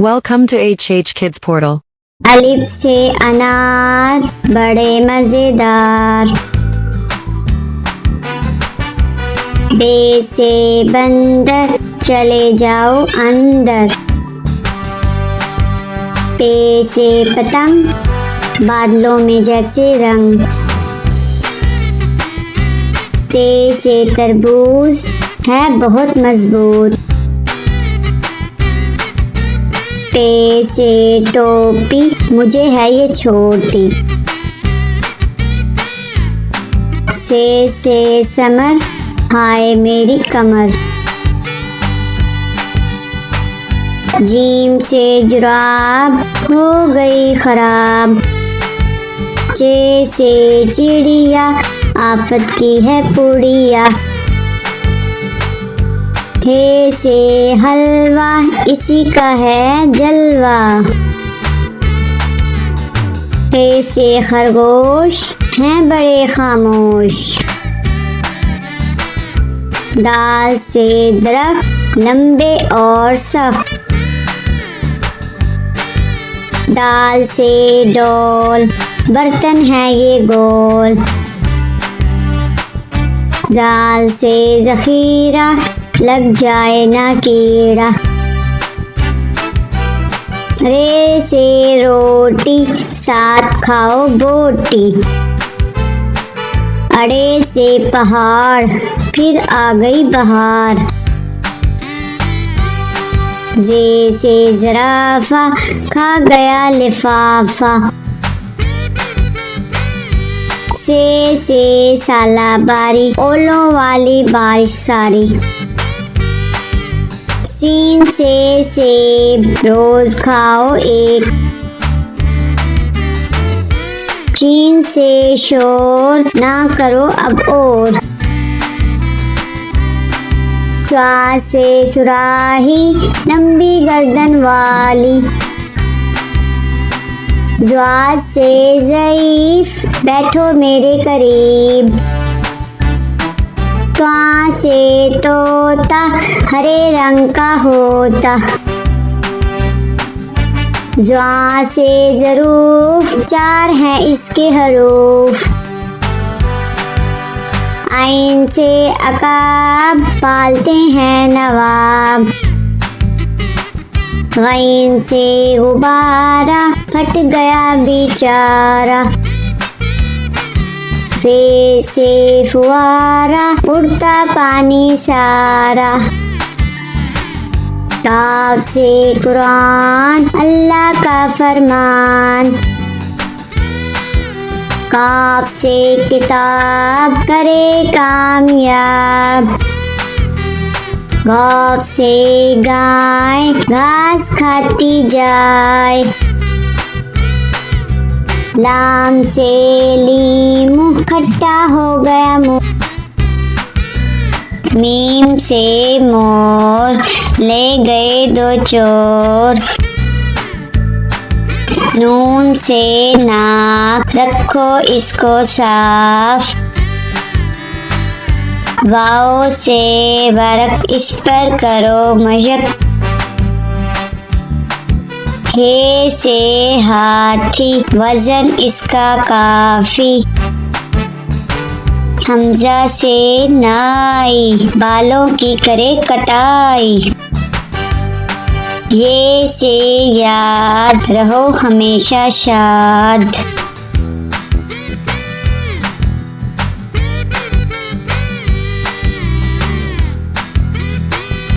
Welcome to HH Kids Portal. अलिफ से अनार बड़े मजेदार। बे से बंदर चले जाओ अंदर। पे से पतंग बादलों में जैसे रंग। ते से तरबूज है बहुत मजबूत। टे से टोपी मुझे है ये छोटी। से समर हाय मेरी कमर। जीम से जुराब हो गई खराब। चे से चिड़िया आफत की है पुड़िया। हे से हलवा इसी का है जलवा। हे से खरगोश हैं बड़े खामोश। दाल से दरख्त लंबे और सख्त। दाल से डोल बर्तन है ये गोल। दाल से जखीरा लग जाए ना कीड़ा। रे से रोटी साथ खाओ बोटी। अड़े से पहाड़ फिर आ गई बहार। जे से जराफा खा गया लिफाफा। से साला बारी ओलों वाली बारिश सारी। सीन से सेब रोज खाओ एक। चीन से शोर ना करो अब और। स्वा से सुराही लंबी गर्दन वाली। ज्वा से ज़ईफ बैठो मेरे करीब। त्वा से तोता हरे रंग का होता। ज्वा से ज़रूफ चार हैं इसके हरूफ। आइन से अकाब पालते हैं नवाब। गैन से गुब्बारा फट गया बेचारा। फे से फुआरा उड़ता पानी सारा। काफ से कुरान अल्लाह का फरमान। काफ से किताब करे कामयाब। गौफ से गाय घास खाती जाए। लाम से लीमू खट्टा हो गया मुँह। मीम से मोर ले गए दो चोर। नून से नाक रखो इसको साफ। वाओ से वर्क इस पर करो मशक। हे से हाथी वजन इसका काफी। हमजा से नाई बालों की करे कटाई। ये से याद रहो हमेशा शाद।